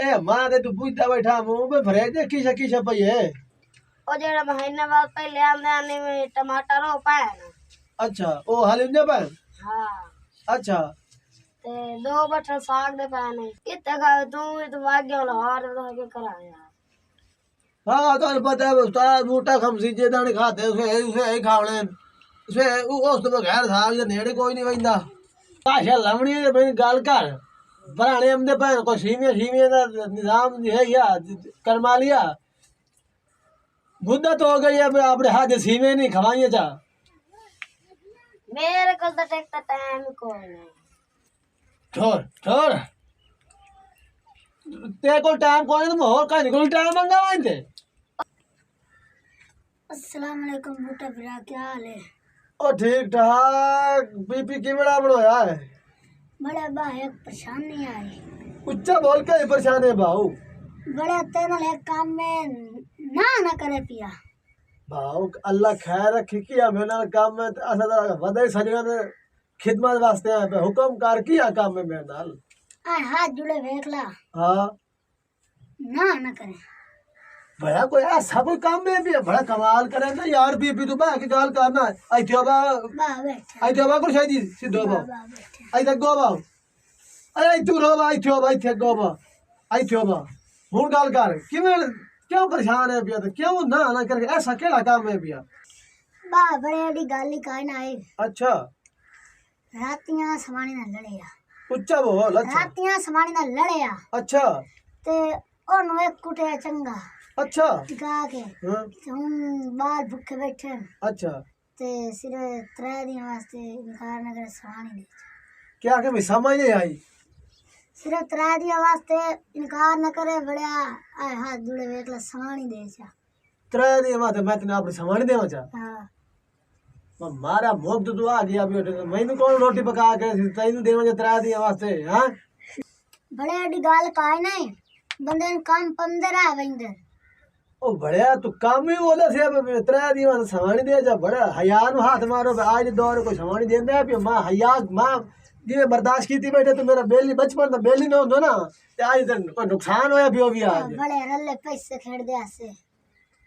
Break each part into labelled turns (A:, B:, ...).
A: ए मां ते तू पूछता बैठा मुंह पे भरे दे की छपई है
B: ओ जेड़ा महीने बाद पहले आंदे आने में टमाटर हो पाए ना।
A: अच्छा ओ हाल ने पर
B: हां
A: अच्छा
B: ते 2 बटन साग दे पाए नहीं किते खाए तू तो वाग्यो लाहौर तो के करा यार।
A: हाँ तो पता है उस्ताद बूटा खमसी जे दाने खाते उसे ही खावणे उसे उस तो बगैर साग जे नेड़े कोई नहीं वंदा भाषा लवणी है भाई गाल कर पुराने हमने पर को सीमे दा निजाम है या करमा लिया मुद्दा तो हो गई है अपने हाथ सीमे नहीं खवाइए जा
B: मेरे को तो टेक टाइम को नहीं
A: छोड़ छोड़ ते को टाइम कोई तो मोर का निकल टाइम मंगा वाइंदे
B: अस्सलाम वालेकुम बूटा भरा क्या हाल है।
A: ओ ठीक ठाक बीपी की बड़ा बढ़ोया है
B: बड़ा बा एक परेशानी आई
A: उच्चा बोल के परेशान है भाऊ
B: बड़े तेरे ले काम में ना करे पिया
A: भाऊ अल्लाह खैर रखी किया मैंने काम में असा वदे सजगा ने खिदमत वास्ते आए पे हुक्म कर किया काम में मेरे नाल
B: आ हाथ जुड़े देखला
A: हां
B: ना करे
A: बड़ा कोई ऐसा कोई काम में भी है, बड़ा कमाल करे ना यार बीपी तो बा की गाल करना आई थियो बा
B: बैठा
A: आई थियो बा को शायद सिद्धो बा आई तक गो बा अरे तू रो बा आई थियो बा आई थे गो बा आई थियो बा हूं गाल कर क्यों परेशान है पिया तो क्यों ना करके ऐसा केड़ा काम है पिया
B: बा बड़े बड़ी गाली काई ना आई
A: अच्छा
B: रातियां समानी ना लड़िया
A: उच्चा बोल अच्छा
B: रातियां समानी ना लड़िया
A: अच्छा
B: ते ओनु एक कुटे चंगा
A: अच्छा
B: टिका के
A: हाँ
B: हम बाहर भूखे बैठे
A: अच्छा
B: ते सिरे 3 दिन वास्ते इनकार न करे समानी दे
A: क्या के मैं समझ नहीं आई
B: सिर्फ 3 दिन वास्ते इनकार न करे बड़या आए हाथ जुड़े वेखला समानी दे जा
A: त्रै दिन बाद मैं तेने अपनी सामान देवा चा
B: हां
A: मारा मुफ्त तू आ गया अभी मैंने कौन रोटी पका के तेन देवा चा त्रै दिन वास्ते हां
B: बड़े बड़ी गाल काई नहीं बंदे ने काम पंदर आ वेंदे
A: ओ बड़या तू काम ही बोला से अब त्रै दिन वास्ते सामान दे जा बड़ा हया नु हाथ मारो आज दौर कोई सामान देंदा है मां हया मां जिवें बर्दाश्त कीती बैठे तो मेरा बेली बचपन दा बेली ना होंदो ना ते आज तक कोई नुकसान होया पियो भी आज
B: बड़े रल्ले पैसे खेड़ दे आसे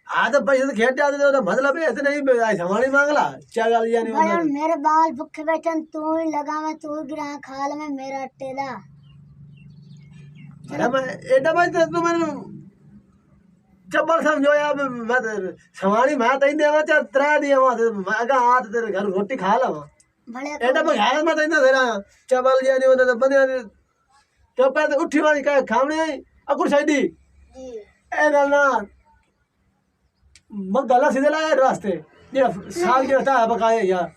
A: आ तो पैसे तो खेट जाते तो मतलब है इतने ही आज सामान ही मांगला क्या गाल यानी
B: बड़े मेरे बाल भूखे बैठन तू ही लगा मैं तू गिरा खाल में मेरा टेला
A: अरे मैं एडा मैं तू मैंने चप्पल समझो यार मैं सवानी मैं तई देवा चा त्रै दिया वहां मैं का हाथ तेरे घर रोटी खा लवा
B: बड़े
A: एडा मैं हाल में तई ना तेरा चप्पल या नहीं होता बने तो पे उठी वाली का खावने आई अकुर साइडी
B: जी
A: ए गलना मैं गला सीधे लाया रास्ते ये साग जो था बकाया यार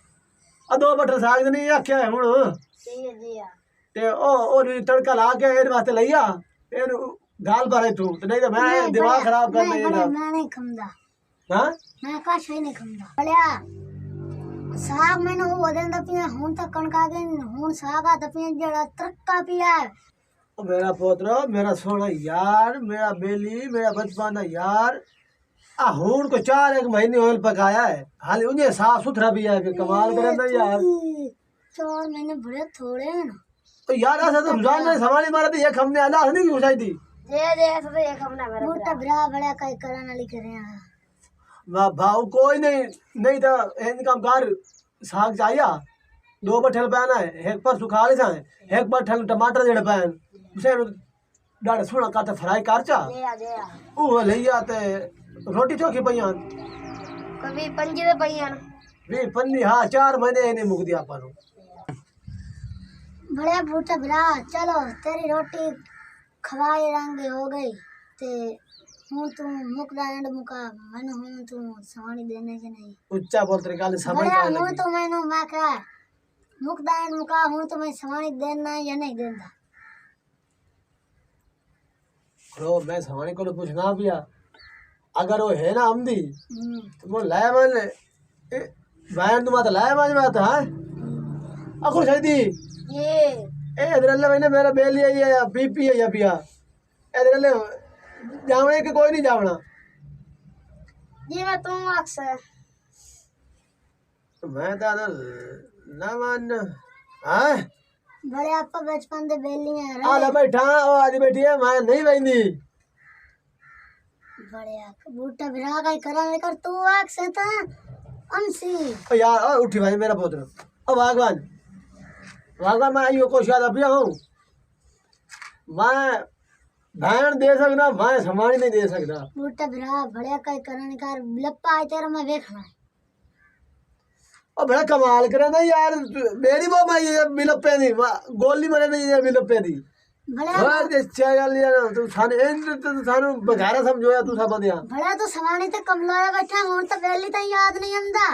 A: आ 2 बटर साग नहीं आख्या है हुन
B: जी
A: ते ओ तड़का ला के ए वास्ते लईया ए गाल भरे तू तो नहीं तो मैं दिमाग खराब कर नहीं था
B: मैं नहीं खमदा
A: हां
B: मैं का छे नहीं खमदा बड़या साग मैंने वो देंदा पिया हुन तक कणका के हुन सागा त पिया जेड़ा तरक्का पिया
A: ओ मेरा पोतरा मेरा सोना यार मेरा बेली मेरा बचपन दा यार आ हुन को 1 महीने ऑयल पकाया है हाल उन्हें साफ सुथरा भी है कमाल करे ना यार
B: 4 महीने बड़े थोड़े हैं ना
A: तो यार ऐसा तो रमजान में सवाली मारा थी ये हमने अल्लाह नहीं घुसाई थी
B: दे ऐसा तो एक हमने मेरा मोटा बड़ा बड़ा कई कराना लिख रहे हैं
A: वाह भाऊ कोई नहीं था इनकम कार साग चाहिए 2 बठल पैना है एक पर सुखा ले जाए एक बठल टमाटर जेड़ पैन उसे डाड़ सोना काट फ्राई कर चा
B: दे
A: ओ ले आते रोटी चोखी पईयान
B: कभी पंजी दे पईयान
A: वी पन्नी हां 4 महीने नहीं मुक दिया पर
B: बड़े बूटा बड़ा चलो तेरी रोटी खवाए रंग हो गई ते हूं तू मुकदा एंड मुका मैंने हूं तू सवानी देने के नहीं
A: उच्चा बोल तेरे गाल समझ
B: बड़ा
A: का
B: हूं
A: लगी
B: तो मैंने मैं कहा मुकदा एंड मुका हूं तो मैं सवानी देना या नहीं देना
A: रो मैं सवानी को पूछना पिया अगर वो है ना हमदी तो वो लाया मान ले बहन तुम तो लाया मान में आता है अकुर शायदी
B: ये
A: ए इधर मैंने मेरा बेल लिया है बीपी है या पिया इधर जावने के कोई नहीं जावना
B: जी मैं तुम अक्सर
A: मैं तो ना मान हां
B: बड़े आपा बचपन दे बेलियां
A: आ ले बैठा ओ आज बैठी है मैं नहीं बैठी
B: बड़े आक बूटा बिरा का करा लेकर तू आक से ता अमसी
A: ओ यार ओ उठी भाई मेरा पुत्र ओ भगवान भगवान मैं यो कोशिश अभिया हूँ मैं भैन दे सकना मैं समानी नहीं दे सकता
B: बूटा बिरा बड़े का करने का लप्पा आए तेरा मैं देखना
A: ओ बड़ा कमाल करे ना यार मेरी वो मैं ये मिलपे नहीं गोली मरे नहीं ये मिलपे दी
B: बड़े
A: और जे चल लिया ना तू थाने इन तो थाने बघारा समझोया तू सब दिया
B: बड़ा तो समानी ते कमलोया बैठा हूं तो बेली तो याद नहीं आंदा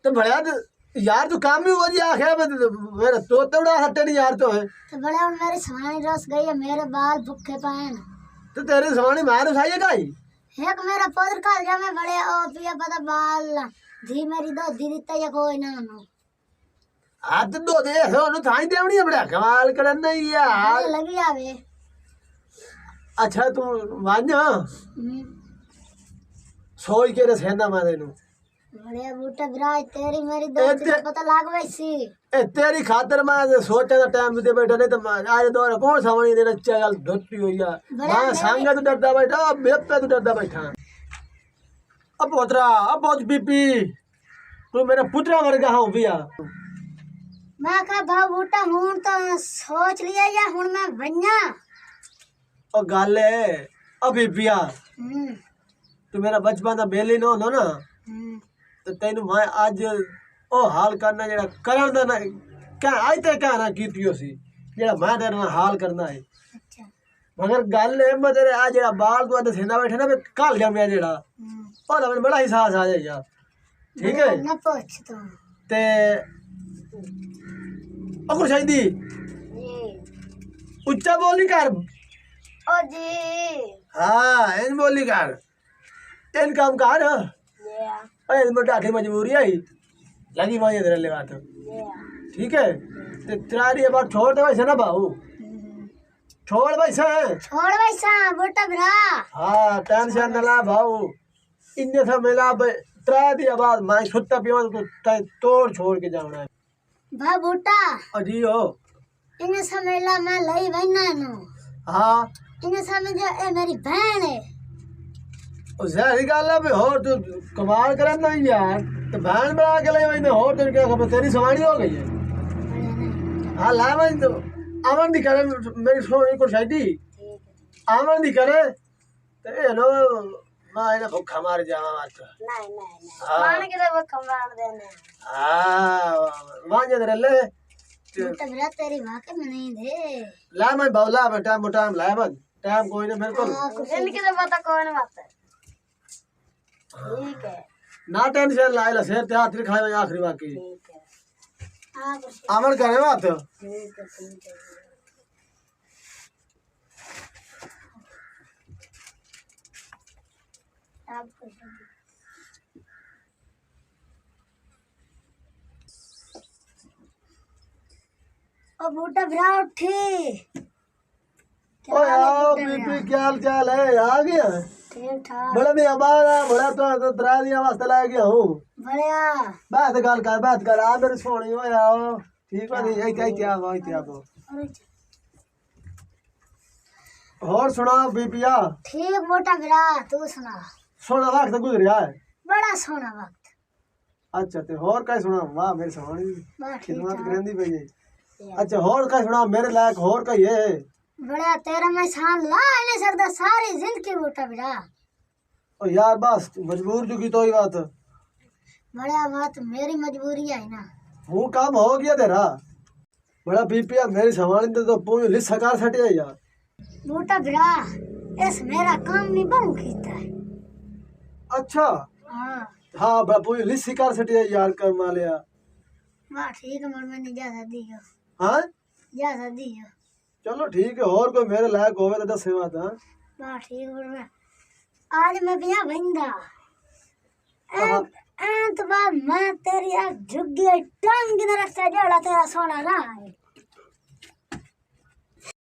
A: तो बड़ा यार तू काम भी हो जी आखे मेरा तो तोड़ा हटे नहीं यार तो है
B: तो बड़े और मेरी समानी रस गई है मेरे बाल भूखे पाए न
A: तो तेरे समानी मार उठाइए गाई
B: एक मेरा पुत्र का जा मैं बड़े ओ पिया पता बाल धी मेरी दो दी दिता या कोई ना नो
A: हाथ दो दे हो नु थाई देवनी है बड़ा कमाल करन नहीं यार
B: अरे लगी आवे
A: अच्छा तू मान्या सोई के रे सेंदा मारे नु
B: बड़े बूटा बिराज तेरी मेरी दोस्ती का पता लाग वैसी
A: ए तेरी खातर मैं सोचे का टाइम दे बैठा नहीं तो आज दौर कौन सावनी देना चल धोती हुई है मैं संग तो डरदा बैठा अब बेप पे तो डरदा बैठा अब पोतरा अब बहुत बीपी तू मेरा पुत्रा वर्गा हूं भैया
B: मैं कहा भाव बूटा हूं तो सोच लिया या हुन मैं बन्या
A: ओ गाले अभी भैया तू मेरा बचपन दा बेली नो हो ना तो तेन मैं आज ओ हाल करना जेड़ा करन दा ना क्या आज ते क्या ना कीतियो सी जेड़ा मैं तेरे नाल हाल करना है
B: अच्छा
A: मगर गल ए मैं तेरे आ जेड़ा बाल तू अद सेंदा बैठे ना मैं काल जा मैं जेड़ा ओ ना बड़ा ही साहस आ जाए यार ठीक है
B: ना पूछ तू
A: ते अकुर शायदी
B: जी
A: उच्चा बोली कर
B: ओ जी
A: हां इन बोली कर इन काम कर
B: या
A: ए मैं डाठी मजबूरी आई लगी वहीं तेरे ले बात
B: या
A: ठीक है ते तेरी बात छोड़ दे वैसे ना बाबू छोड़ वैसे
B: छोड़ वैसा बूटा बिरा
A: हाँ टेंशन न ला भाऊ इन्ने से मिला त्रा दिया बाद मैं सुत्ता पिया तो तोड़ छोड़ के जाना है
B: भा बूटा
A: अजी हो
B: इन समेला मैं लई वैना नु
A: हाँ
B: इन समय जो ए मेरी बहन है
A: जहरी गल है होर तू कमाल करे ना यार तो बहन बना के ले वही होर तेरी क्या खबर तेरी समानी हो गई है हाँ ला वही तो आवन दी करे मेरी सोनी को शायदी आवन दी करे तो ये नो मैं इन्हें भूखा मार जावा मत
B: नहीं मान के वो कमरान देने
A: हाँ वहाँ जे तेरे ले
B: बूटा बिरा तेरी मां के में नहीं दे
A: ला मैं बावला मैं टाइम टाइम लाया बन टाइम कोई नहीं मेरे को
B: इनके तो पता कौन बात है ठीक है
A: ना टेंशन लाए शेर ते हाथ खाए आखिरी बाकी
B: ठीक है हां कुछ
A: अमल करे बात
B: ठीक है आप कुछ ओ बूटा बिरा उठी
A: ओ यार बीपी क्या हाल चाल है आ गया
B: ठीक ठाक
A: बड़ा भी हमारा बड़ा तो त्रा दिया वास्ते ला गया हूं
B: बढ़िया
A: बात कर आ मेरी सोनी हो यार ठीक है नहीं क्या वो
B: अरे
A: और सुना बीपिया
B: ठीक मोटा बिरा तू सुना
A: सोना वक्त गुजर गया है
B: बड़ा सोना वक्त
A: अच्छा ते और क्या सुना वाह मेरी सोनी
B: बड़ा ठीक
A: खिदमत
B: ठाक
A: करेंदी पई है अच्छा और क्या सुना मेरे लायक और क्या है
B: बड़ा तेरा मैं शान ला नहीं सकता सारी जिंदगी मोटा बिरा
A: ओ यार बस मजबूर चुकी तो ही बात
B: बड़ा बात मेरी मजबूरी है ना
A: वो काम हो गया तेरा बड़ा बीपिया मेरी संभाली तो पूरी लिस्ट सकार सट है यार
B: मोटा बिरा इस मेरा काम नहीं बहु खींचता है
A: अच्छा
B: हाँ
A: हाँ बड़ा पूरी लिस्ट शिकार सट है यार कर मालिया
B: वाह ठीक है मोर मैंने जा दी हो
A: हाँ
B: जा दी हो
A: चलो ठीक है और कोई मेरे लायक होवे तो दस बात हाँ
B: वाह ठीक है मैं आज मैं बिया बंदा तो बाद मैं तेरी झुग्गी टांग की तरफ से जोड़ा तेरा सोना ना